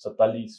47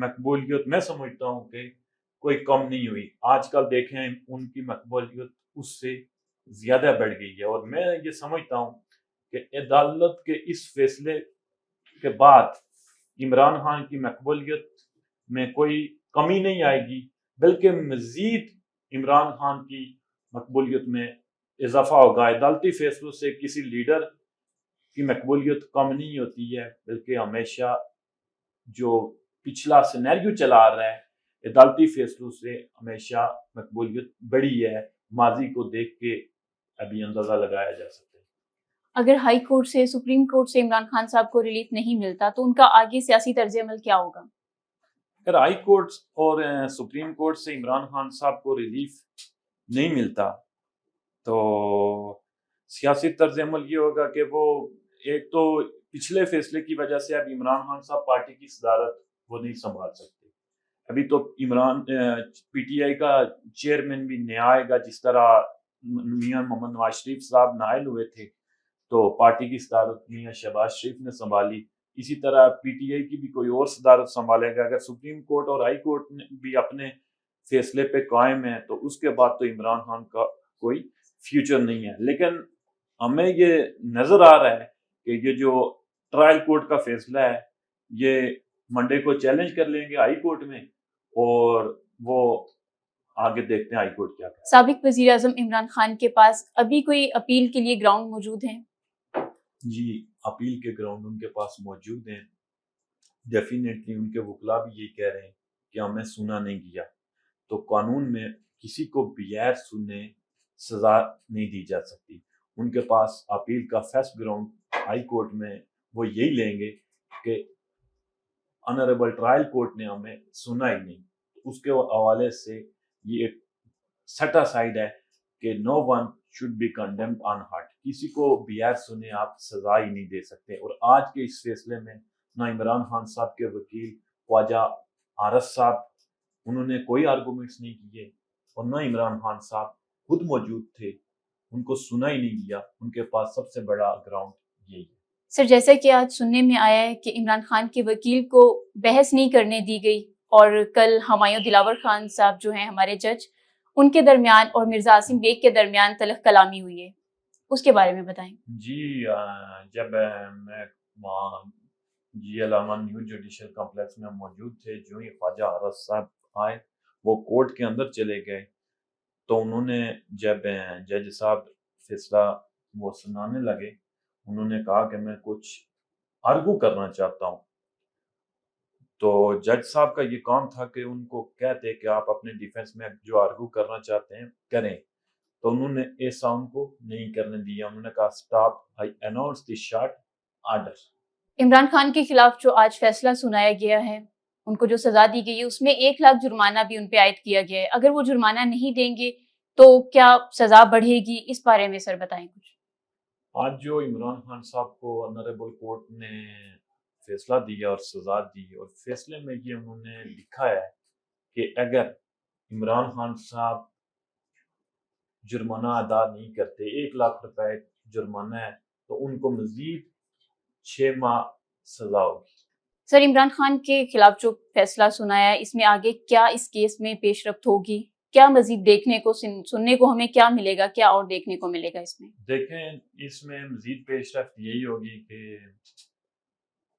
مقبولیت میں سمجھتا ہوں کہ کوئی کم نہیں ہوئی. آج کل دیکھیں ان کی مقبولیت اس سے زیادہ بڑھ گئی ہے، اور میں یہ سمجھتا ہوں کہ عدالت کے اس فیصلے کے بعد عمران خان کی مقبولیت میں کوئی کمی نہیں آئے گی، بلکہ مزید عمران خان کی مقبولیت میں اضافہ ہوگا. عدالتی فیصلوں سے کسی لیڈر کی مقبولیت کم نہیں ہوتی ہے، بلکہ ہمیشہ جو پچھلا سینیریو چلا آ رہا ہے عدالتی فیصلوں سے ہمیشہ مقبولیت بڑی ہے. ماضی کو دیکھ کے ابھی اندازہ لگایا جا سکتا ہے. اگر ہائی کورٹ سے، سپریم کورٹ سے عمران خان صاحب کو ریلیف نہیں ملتا تو ان کا آگے سیاسی طرز عمل کیا ہوگا؟ اگر ہائی کورٹ اور سپریم کورٹ سے عمران خان صاحب کو ریلیف نہیں ملتا تو سیاسی طرز عمل یہ ہوگا کہ وہ ایک تو پچھلے فیصلے کی وجہ سے اب عمران خان صاحب پارٹی کی صدارت وہ نہیں سنبھال سکتے. ابھی تو عمران پی ٹی آئی کا چیئرمین بھی نیا آئے گا، جس طرح میاں محمد نواز شریف صاحب نائل ہوئے تھے تو پارٹی کی صدارت میاں شہباز شریف نے سنبھالی. اسی طرح پی ٹی آئی کی بھی کوئی اور صدارت سنبھالے گا. اگر سپریم کورٹ اور ہائی کورٹ بھی اپنے فیصلے پہ قائم ہیں تو اس کے بعد تو عمران خان کا کوئی فیوچر نہیں ہے. لیکن ہمیں یہ نظر آ رہا ہے کہ یہ جو ٹرائل کورٹ کا فیصلہ ہے یہ منڈے کو چیلنج کر لیں گے ہائی کورٹ میں، اور وہ آگے دیکھتے ہیں ہائی کورٹ کیا کرے. سابق وزیر اعظم عمران خان کے پاس ابھی کوئی اپیل کے لیے گراؤنڈ موجود ہیں؟ جی، اپیل کے گراؤنڈ ان کے پاس موجود ہیں. ڈیفینیٹلی ان کے وکلا بھی یہی کہہ رہے ہیں کہ ہمیں سنا نہیں گیا. تو قانون میں کسی کو بغیر سنے سزا نہیں دی جا سکتی. ان کے پاس اپیل کا فرسٹ گراؤنڈ ہائی کورٹ میں وہ یہی لیں گے کہ آنریبل ٹرائل کورٹ نے ہمیں سنا ہی نہیں. اس کے حوالے سے یہ ایک سیٹ اسائیڈ ہے کہ no one should be condemned on heart. کسی کو بغیر سنے آپ سزا ہی نہیں دے سکتے. اور آج کے اس فیصلے میں نہ عمران خان صاحب کے وکیل خواجہ عارض صاحب انہوں نے کوئی آرگومنٹس نہیں کیے، اور نہ عمران خان صاحب خود موجود تھے، ان کو سنا ہی نہیں گیا. ان کے پاس سب سے بڑا گراؤنڈ یہی ہے. سر، جیسا کہ آج سننے میں آیا ہے کہ عمران خان کے وکیل کو بحث نہیں کرنے دی گئی، اور کل ہمایوں دلاور خان صاحب جو ہیں ہمارے جج، ان کے درمیان اور مرزا عاصم بیگ کے درمیان تلخ کلامی ہوئی ہے، اس کے بارے میں بتائیں. جی، جب میں وہاں جی علامہ نیو جوڈیشل کمپلیکس میں موجود تھے، جو ہی خواجہ عارض صاحب آئے وہ کورٹ کے اندر چلے گئے تو انہوں نے جب جج صاحب فیصلہ وہ سنانے لگے انہوں نے کہا کہ میں کچھ آرگو کرنا چاہتا ہوں. تو جج صاحب کا یہ کام تھا کہ ان کو کہتے کہ آپ اپنے ڈیفنس میں جو آرگو کرنا چاہتے ہیں کریں. تو انہوں نے ایسا ان کو نہیں کرنے دیا. انہوں نے کہا stop, I announce the short order. Imran Khan کے خلاف جو آج فیصلہ سنایا گیا ہے، ان کو جو سزا دی گئی ہے اس میں 1 لاکھ جرمانہ بھی ان پہ عائد کیا گیا ہے. اگر وہ جرمانہ نہیں دیں گے تو کیا سزا بڑھے گی؟ اس بارے میں سر بتائیں کچھ. آج جو عمران خان صاحب کو آنریبل کورٹ نے فیصلہ دیا اور سزا دی، اور فیصلے میں یہ انہوں نے لکھا ہے کہ اگر عمران خان صاحب جرمانہ ادا نہیں کرتے، 1 لاکھ روپے جرمانہ ہے، تو ان کو مزید 6 ماہ سزا ہوگی. سر، عمران خان کے خلاف جو فیصلہ سنایا ہے اس میں آگے کیا اس کیس میں پیش رفت ہوگی؟ کیا مزید دیکھنے کو سننے کو ہمیں کیا ملے گا؟ کیا اور دیکھنے کو ملے گا اس میں؟ دیکھیں، اس میں مزید پیش رفت یہی ہوگی کہ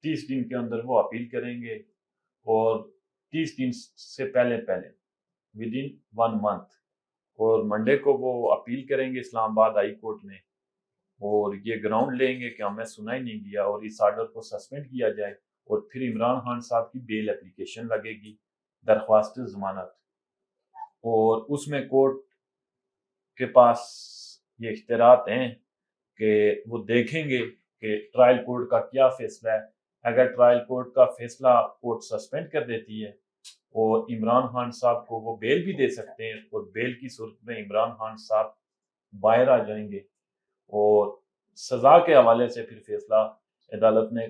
30 دن کے اندر وہ اپیل کریں گے، اور 30 دن سے پہلے ود ان 1 month، اور منڈے کو وہ اپیل کریں گے اسلام آباد ہائی کورٹ میں، اور یہ گراؤنڈ لیں گے کہ ہمیں سنا ہی نہیں گیا اور اس آرڈر کو سسپینڈ کیا جائے. اور پھر عمران خان صاحب کی بیل اپلیکیشن لگے گی، درخواست ضمانت، اور اس میں کورٹ کے پاس یہ اختیارات ہیں کہ وہ دیکھیں گے کہ ٹرائل کورٹ کا کیا فیصلہ ہے. اگر ٹرائل کورٹ کا فیصلہ کورٹ سسپینڈ کر دیتی ہے اور عمران خان صاحب کو وہ بیل بھی دے سکتے ہیں، اور بیل کی صورت میں عمران خان صاحب باہر آ جائیں گے، اور سزا کے حوالے سے پھر فیصلہ عدالت نے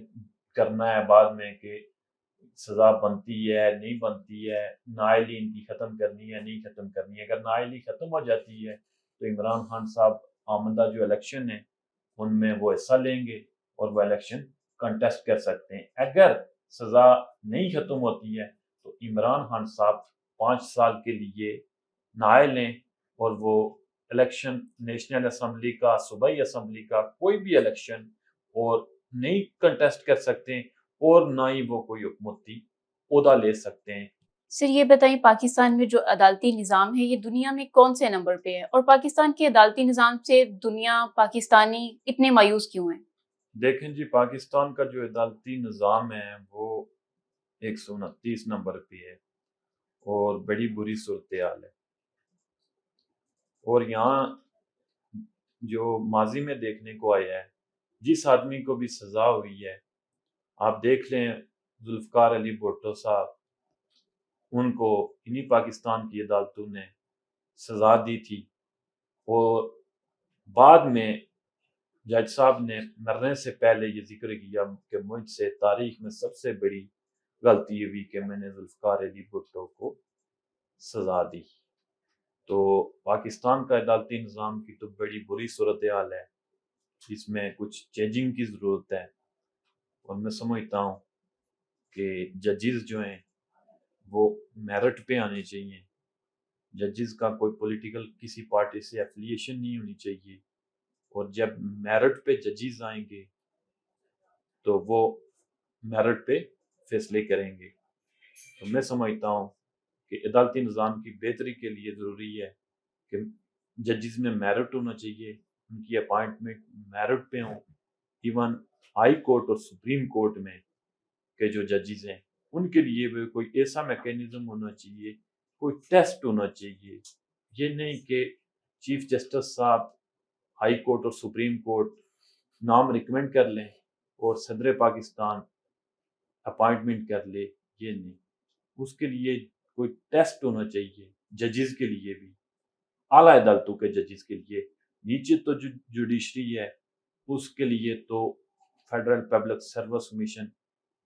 کرنا ہے بعد میں کہ سزا بنتی ہے نہیں بنتی ہے، نااہلی ان کی ختم کرنی ہے نہیں ختم کرنی ہے. اگر نااہلی ختم ہو جاتی ہے تو عمران خان صاحب آمدہ جو الیکشن ہیں ان میں وہ حصہ لیں گے اور وہ الیکشن کنٹیسٹ کر سکتے ہیں. اگر سزا نہیں ختم ہوتی ہے تو عمران خان صاحب 5 سال کے لیے نائل ہیں اور وہ الیکشن نیشنل اسمبلی کا، صوبائی اسمبلی کا کوئی بھی الیکشن اور نہیں کنٹیسٹ کر سکتے اور نہ ہی وہ کوئی حکومتی عہدہ لے سکتے ہیں۔ سر یہ بتائیں پاکستان میں جو عدالتی نظام ہے یہ دنیا میں کون سے نمبر پہ ہے، اور پاکستان کے عدالتی نظام سے دنیا پاکستانی اتنے مایوس کیوں ہیں؟ دیکھیں جی، پاکستان کا جو عدالتی نظام ہے وہ 129 نمبر پہ ہے اور بڑی بری صورتحال ہے، اور یہاں جو ماضی میں دیکھنے کو آیا ہے، جس آدمی کو بھی سزا ہوئی ہے، آپ دیکھ لیں ذوالفقار علی بھٹو صاحب، ان کو انہی پاکستان کی عدالتوں نے سزا دی تھی، اور بعد میں جج صاحب نے مرنے سے پہلے یہ ذکر کیا کہ مجھ سے تاریخ میں سب سے بڑی غلطی ہوئی کہ میں نے ذوالفقار علی بھٹو کو سزا دی۔ تو پاکستان کا عدالتی نظام کی تو بڑی بری صورتحال ہے، اس میں کچھ چینجنگ کی ضرورت ہے، اور میں سمجھتا ہوں کہ ججز جو ہیں وہ میرٹ پہ آنے چاہیے، ججز کا کوئی پولیٹیکل کسی پارٹی سے ایفیلیشن نہیں ہونی چاہیے، اور جب میرٹ پہ ججز آئیں گے تو وہ میرٹ پہ فیصلے کریں گے۔ تو میں سمجھتا ہوں کہ عدالتی نظام کی بہتری کے لیے ضروری ہے کہ ججز میں میرٹ ہونا چاہیے، ان کی اپائنٹمنٹ میرٹ پہ ہوں، ایون ہائی کورٹ اور سپریم کورٹ میں کے جو ججز ہیں ان کے لیے بھی کوئی ایسا میکینزم ہونا چاہیے، کوئی ٹیسٹ ہونا چاہیے، یہ نہیں کہ چیف جسٹس صاحب ہائی کورٹ اور سپریم کورٹ نام ریکمینڈ کر لیں اور صدر پاکستان اپائنٹمنٹ کر لے، یہ نہیں، اس کے لیے کوئی ٹیسٹ ہونا چاہیے ججز کے لیے بھی، اعلیٰ عدالتوں کے ججز کے لیے۔ نیچے تو جو جوڈیشری ہے اس کے لیے تو فیڈرل پبلک سروس کمیشن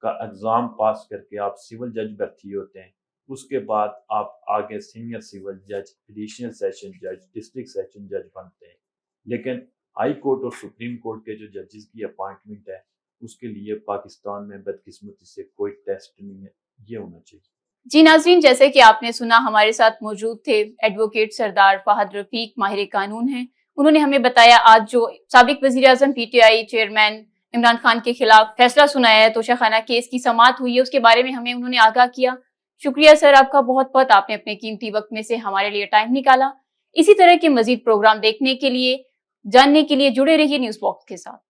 کا ایگزام پاس کر کے آپ سول جج بھرتی ہوتے ہیں، اس کے بعد آپ آگے سینئر سول جج، ایڈیشنل سیشن جج، ڈسٹرکٹ سیشن جج بنتے ہیں، لیکن ہائی کورٹ اور سپریم کورٹ کے جو ججز کی اپائنٹمنٹ ہے اس کے لیے پاکستان میں بدقسمتی سے کوئی ٹیسٹ نہیں ہے، یہ ہونا چاہیے۔ جی ناظرین، جیسے کہ آپ نے سنا ہمارے ساتھ موجود تھے ایڈوکیٹ سردار فہد رفیق، ماہر قانون ہیں، انہوں نے ہمیں بتایا آج جو سابق وزیر اعظم P T I chairman Imran Khan کے خلاف فیصلہ سنایا ہے، توشہ خانہ کیس کی سماعت ہوئی ہے، اس کے بارے میں ہمیں انہوں نے آگاہ کیا۔ شکریہ سر آپ کا بہت بہت، آپ نے اپنے قیمتی وقت میں سے ہمارے لیے ٹائم نکالا۔ اسی طرح کے مزید پروگرام دیکھنے کے لیے، جاننے کے لیے جڑے رہیے نیوز باکس کے ساتھ۔